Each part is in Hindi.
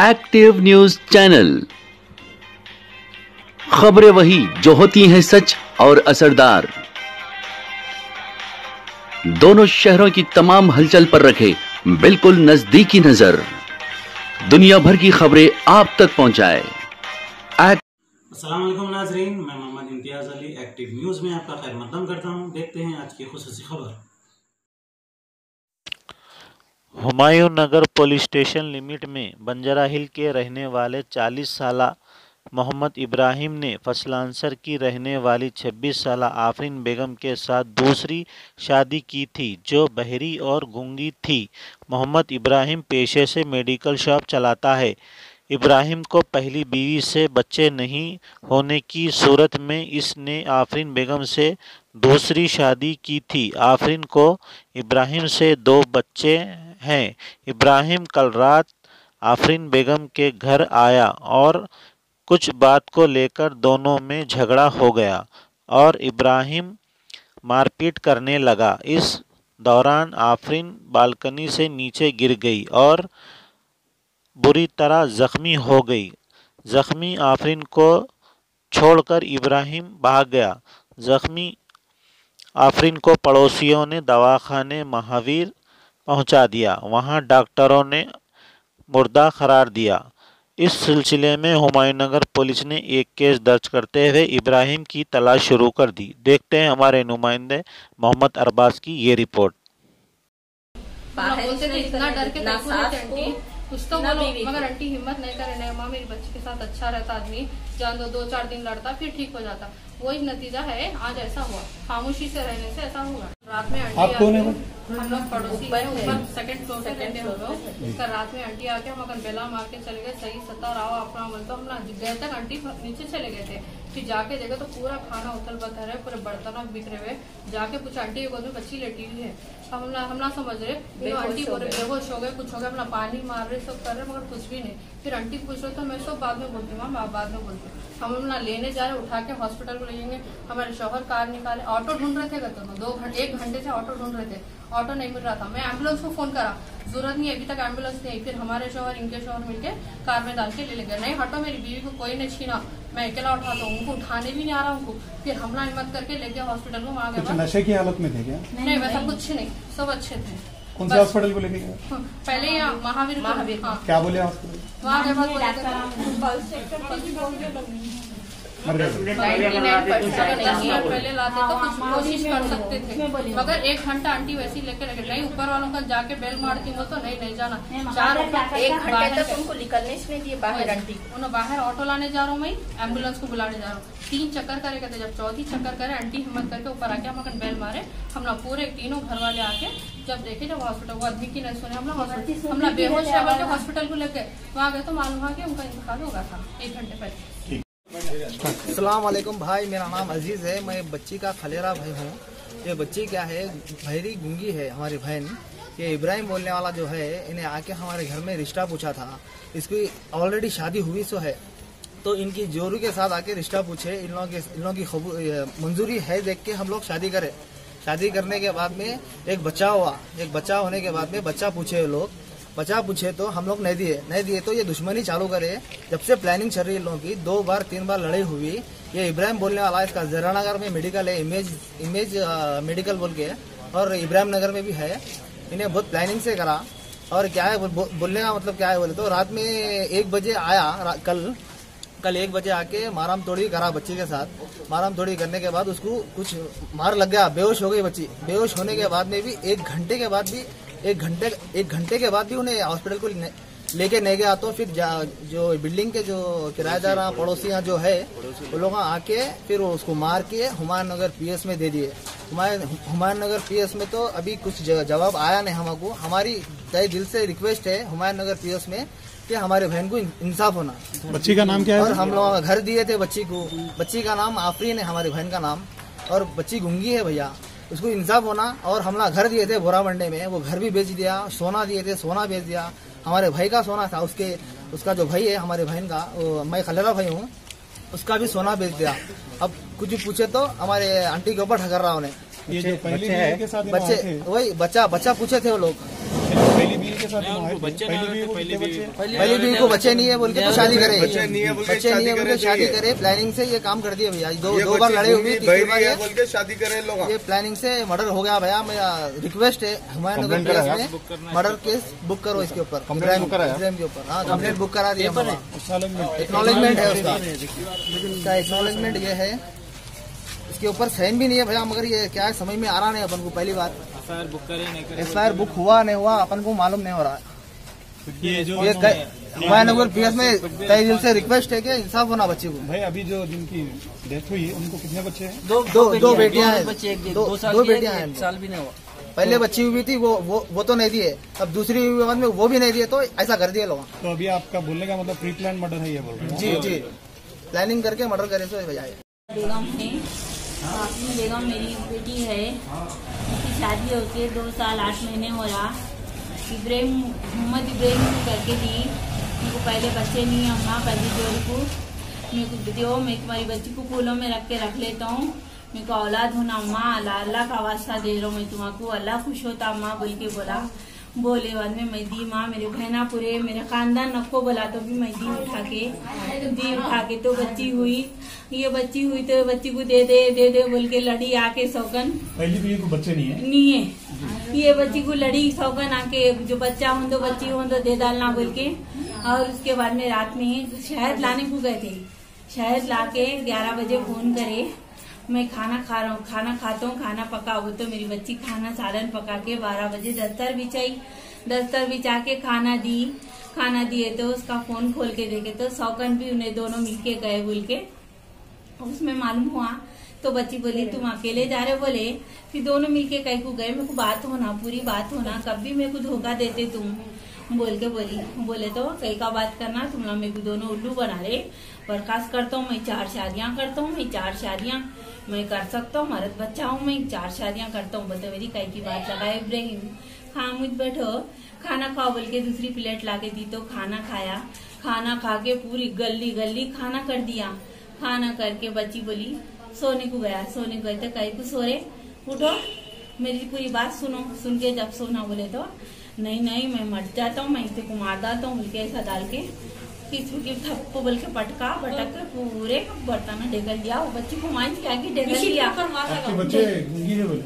Active news channel. खबरें वही जो होती हैं सच और असरदार। दोनों शहरों की तमाम हलचल पर रखे बिल्कुल नजदीकी नजर। दुनिया भर की खबरें आप तक पहुंचाए। अस्सलाम वालेकुम नाजरीन, मैं मोहम्मद इम्तियाज अली एक्टिव न्यूज में आपका खैर मकदम करता हूं। देखते हैं आज की खुसूसी खबर। हुमायूं नगर पुलिस स्टेशन लिमिट में बंजारा हिल के रहने वाले 40 साला मोहम्मद इब्राहिम ने फसलांसर की रहने वाली 26 साला आफरीन बेगम के साथ दूसरी शादी की थी, जो बहरी और गूंगी थी। मोहम्मद इब्राहिम पेशे से मेडिकल शॉप चलाता है। इब्राहिम को पहली बीवी से बच्चे नहीं होने की सूरत में इसने आफरीन बेगम से दूसरी शादी की थी। आफरीन को इब्राहिम से 2 बच्चे हैं। इब्राहिम कल रात आफरीन बेगम के घर आया और कुछ बात को लेकर दोनों में झगड़ा हो गया और इब्राहिम मारपीट करने लगा। इस दौरान आफरीन बालकनी से नीचे गिर गई और बुरी तरह जख्मी हो गई। जख्मी आफरीन को छोड़कर इब्राहिम भाग गया। जख्मी आफरीन को पड़ोसियों ने दवाखाने महावीर पहुंचा दिया। वहां डॉक्टरों ने मुर्दा करार दिया। इस सिलसिले में हुमायूंनगर पुलिस ने एक केस दर्ज करते हुए इब्राहिम की तलाश शुरू कर दी। देखते हैं हमारे नुमाइंदे मोहम्मद अरबाज की ये रिपोर्ट। इतना डर के कुछ तो बोलो, मगर आंटी हिम्मत नहीं करे। नहीं माँ, मेरी बच्ची के साथ अच्छा रहता आदमी, जान दो 2-4 दिन लड़ता फिर ठीक हो जाता। वही नतीजा है, आज ऐसा हुआ। खामोशी से रहने से ऐसा हुआ। रात में आंटी हम लोग पड़ोसी ऊपर सेकंड फ्लोर से रहते हम लोग। रात में आंटी आके हम बेला मार के चले गए। सही 70 आओ अपना बोल तो हम ना देर तक आंटी नीचे चले गए थे। फिर जाके देखा तो पूरा खाना उथल पथल है, पूरे बर्तन बिखरे हुए। जाके कुछ आंटी गोद में बच्ची लेटी हुई है। हम ना समझ रहे आंटी बोल रहे बेहोश हो गए, कुछ हो गया, अपना पानी मार रहे, सब कर रहे, मगर कुछ भी नहीं। फिर आंटी पूछ रहे तो मैं सब बाद में बोलती हूँ, बाद में बोलती हूँ। हम ना लेने जा रहे, उठा के हॉस्पिटल को ले जाएंगे। हमारे शौहर कार निकाले, ऑटो ढूंढ रहे थे। 1 घंटे से ऑटो ढूंढ रहे थे, ऑटो नहीं मिल रहा था। मैं एम्बुलेंस को फोन करा, जरूरत नहीं, अभी तक एम्बुलेंस नहीं। फिर हमारे शौहर इनके शौहर मिलके कार में डाल के ले गए। नहीं हटो, मेरी बीवी को कोई नहीं छीना, मैं अकेला उठाता हूँ। उनको उठाने भी नहीं आ रहा उनको। फिर हमला हिम्मत करके लेके हॉस्पिटल को वहाँ गए। नशे की हालत में थे क्या? नहीं, वैसा कुछ नहीं, सब अच्छे थे। कौन से हॉस्पिटल को लेके गए? पहले यहाँ महावीर। हाँ। क्या बोले हॉस्पिटल? वहाँ के बाद पहले लाते तो कुछ कोशिश कर सकते थे, मगर 1 घंटा आंटी वैसी लेके लगे। नहीं, ऊपर वालों का जाके बेल मारती हूँ तो नहीं जाना। 1 घंटे तक उनको निकलने नहीं दिए बाहर। आंटी उन्हें बाहर ऑटो लाने जा रहा हूँ, मैं एम्बुलेंस को बुलाने जा रहा हूँ। 3 चक्कर करे कहते, जब 4थी चक्कर करे आंटी हिम्मत करके ऊपर आके हम बेल मारे। हम लोग पूरे तीनों घर वाले आके जब देखे, जब हॉस्पिटल वो आदमी की नहीं सुने, हम लोग बेहोश के हॉस्पिटल को लेके वहाँ गए तो मालूम हुआ कि उनका इंतकाल हो गया था 1 घंटे पहले। अस्सलाम वालेकुम भाई, मेरा नाम अजीज है। मैं बच्ची का खलेरा भाई हूँ। ये बच्ची क्या है, बहरी गूंगी है हमारी बहन। ये इब्राहिम बोलने वाला जो है, इन्हें आके हमारे घर में रिश्ता पूछा था। इसकी ऑलरेडी शादी हुई सो है, तो इनकी जोरू के साथ आके रिश्ता पूछे। इन लोगों की मंजूरी है देख के हम लोग शादी करे। शादी करने के बाद में एक बच्चा हुआ। एक बच्चा होने के बाद में बच्चा पूछे लोग, बच्चा पूछे तो हम लोग नहीं दिए तो ये दुश्मनी चालू करे। जब से प्लानिंग चल रही है लोगों की, 2 बार 3 बार लड़ाई हुई। ये इब्राहिम बोलने वाला, इसका जरानगर में मेडिकल है, इमेज मेडिकल बोल के, और इब्राहिम नगर में भी है। इन्हें बहुत प्लानिंग से करा। और क्या है बोलने का मतलब क्या है बोले तो, रात में 1 बजे आया। कल 1 बजे आके माराम तोड़ी करा बच्ची के साथ। माराम तोड़ी करने के बाद उसको कुछ मार लग गया, बेहोश हो गई बच्ची। बेहोश होने के बाद में भी 1 घंटे के बाद भी 1 घंटे के बाद भी उन्हें हॉस्पिटल को लेके नहीं गया। तो फिर जो बिल्डिंग के जो किराएदार पड़ोसियां जो है, वो लोग आके फिर उसको मार के हुमायूंनगर पीएस में दे दिए। हुमायूंनगर पीएस में तो अभी कुछ जवाब आया नहीं हमको। हमारी तय दिल से रिक्वेस्ट है हुमायूंनगर पीएस में कि हमारे बहन को इंसाफ होना। बच्ची का नाम क्या है? और हम लोग घर दिए थे बच्ची को। बच्ची का नाम आफरीन है, हमारी बहन का नाम, और बच्ची गूंगी है भैया। उसको इंसाफ होना। और हम लोग घर दिए थे बोरा मंडे में, वो घर भी बेच दिया। सोना दिए थे, सोना बेच दिया। हमारे भाई का सोना था, उसका जो भाई है हमारे बहन का, मैं खलेरा भाई हूँ, उसका भी सोना बेच दिया। अब कुछ भी पूछे तो हमारे आंटी के ऊपर ठकर रहा उन्हें। ये जो पहले के साथ बच्चे वही बच्चा पूछे थे वो लोग। पहली बीवी के साथ वहाँ आए थे। पहली बीवी को कितने बच्चे? पहली बीवी को बच्चे नहीं है बोल के तो शादी करे, बच्चे नहीं है बोल के शादी करे। प्लानिंग से ये काम कर दिया भैया। दो बार लड़े हुए, तीसरी बार ये बोल के शादी करे लोग। ये प्लानिंग से मर्डर हो गया भैया। मेरा रिक्वेस्ट है हुमायूं नगर पुलिस में मर्डर केस बुक करो इसके ऊपर, इब्राहिम के ऊपर। हाँ, कंप्लेंट बुक करा दिया। एक्नॉलेजमेंट है उसका एक्नॉलेजमेंट ये है। इसके ऊपर साइन भी नहीं है भैया, मगर ये क्या है समझ में आ रहा नहीं अपन को। पहली बात एफआईआर बुक हुआ नहीं हुआ अपन को मालूम नहीं हो रहा है। ये हुमायूं नगर पीएस में तहे दिल से रिक्वेस्ट है कि इंसाफ होना बच्चे को। भाई अभी जो जिनकी डेथ हुई है उनको कितने बच्चे हैं? दो बेटियां हैं, दो बेटियां हैं। साल भी नहीं हुआ। पहले बच्ची हुई थी वो तो नहीं दिए, अब दूसरी हुई बाद में वो भी नहीं दिए, तो ऐसा कर दिए लोग। तो अभी आपका बोलने का मतलब प्री प्लान मर्डर है ये बोल रहे हैं? जी, प्लानिंग करके मर्डर करे तो बजाय। बेगम है, आफरीन बेगम मेरी बेटी है। उसकी शादी होके 2 साल 8 महीने हो रहा। मोहम्मद इब्राहिम ने करके दी। मेरे को पहले बच्चे नहीं है अम्मा, पहली जोड़ को मेरे को दो, मैं तुम्हारी बच्ची को फूलों में रख लेता हूँ। मेरे को औलाद होना अम्मा, अल्लाह का वास्ता दे रहा हूँ मैं तुम्हारा, अल्लाह खुश होता अम्मा बोल के बोले बाद में मैं दी। माँ मेरे बहना पूरे मेरे खानदान नको बोला तो भी मैं दी उठा के तो बच्ची हुई। ये बच्ची हुई तो बच्ची को दे दे बोल के लड़ी आके सौगन। पहली बीवी को बच्चे नहीं है। ये बच्ची को लड़ी सौगन आके जो बच्चा हो तो बच्ची हो तो दे डालना बोल के। और उसके बाद में रात में शहद लाने को गए थे। शहद लाके 11 बजे फोन करे, मैं खाना खा रहा हूँ, खाना खाता हूँ, खाना पकाओ। तो मेरी बच्ची खाना सालन पका के 12 बजे दस्तर बिछाई, दस्तर बिछा के खाना दिए तो उसका फोन खोल के देखे तो सौकन भी उन्हें दोनों मिलके गए बोल के उसमें मालूम हुआ। तो बच्ची बोली तुम अकेले जा रहे? बोले फिर दोनों मिलके कहीं को गए, मेरे को बात होना, पूरी बात होना, कभी मेरे को धोखा देते तुम बोल के बोले तो कहीं का बात करना, तुम लोग मेरे को दोनों उल्लू बना रहे। बर्खास्त करता हूँ मैं 4 शादियां करता हूँ, मैं 4 शादियां मैं कर सकता हूँ, मर्द बच्चा हूँ, मैं 4 शादियां करता हूँ। बोलते मेरी कई की बात लगाए इब्राहिम खामुद बैठो खाना खाओ बोल के दूसरी प्लेट लाके दी तो खाना खाया। खाना खा के पूरी गली खाना कर दिया। खाना करके बच्ची बोली सोने को गया, सोने को गए तो कहीं को सो रहे, उठो मेरी पूरी बात सुनो। सुन के जब सोना बोले तो नहीं मैं मर जाता हूँ, मैं इसे को मार डालता हूँ बोल के ऐसा डाल के की थप्पो बोल के पटक के पूरे बर्तन में ढेकर दिया। वो बच्ची को मान के आगे ढेकर दिया।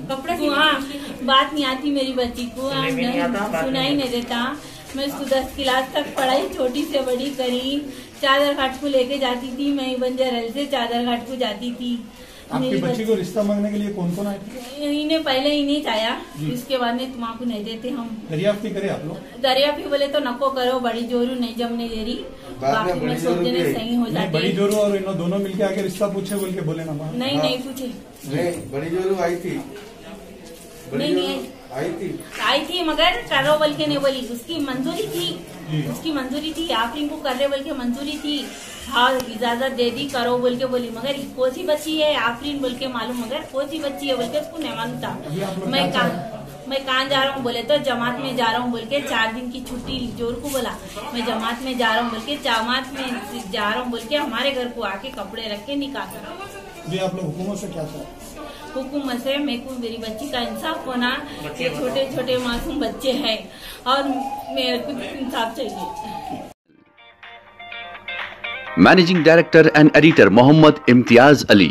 कपड़े की हाँ बात नहीं आती मेरी बच्ची को, सुनाई नहीं देता। मैं उसको 10 क्लास तक पढ़ाई छोटी से बड़ी करी। चादर घाट को लेके जाती थी मैं, बंजर से चादर घाट को जाती थी। आपकी बच्ची को रिश्ता मांगने के लिए कौन आए थे? इन्हें पहले इन्हें चाया, इसके बाद में तुम्हारा नहीं देते हम। दरियाफ्ती करे आप लोग? दरियाफ्ती बोले तो नको करो, बड़ी जोरू नहीं जमने दे रही, बाकी में सोचने सही हो जाती। बड़ी जोरू और इन दोनों मिलके आके रिश्ता पूछे बोल के बोले ना? नहीं पूछे। बड़ी जोरू आई थी? नहीं आई थी मगर करो बोल के नहीं बोली। उसकी मंजूरी थी, आफरीन को कर रहे बोल के मंजूरी थी। हाँ इजाजत दे दी करो बोल के बोली, मगर कौन सी बच्ची है आफरीन बोल के मालूम, मगर कौन सी बच्ची है बोल के उसको नहीं मालूम था। मैं कहाँ जा रहा हूँ बोले तो जमात में जा रहा हूँ बोल के 4 दिन की छुट्टी जोर को बोला। मैं जमात में जा रहा हूँ बोल के हमारे घर को आके कपड़े रख के निकाल। जी आप लोग हुकूमत से क्या चाहते? हुकूमत से मेरे को मेरी बच्ची का इंसाफ होना। ये छोटे छोटे मासूम बच्चे हैं और मेरे को इंसाफ चाहिए। Managing Director and Editor Mohammad Imtiaz Ali.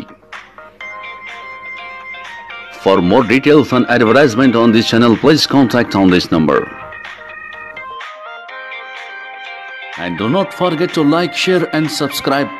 For more details and advertisement on this channel, please contact on this number. And do not forget to like, share and subscribe.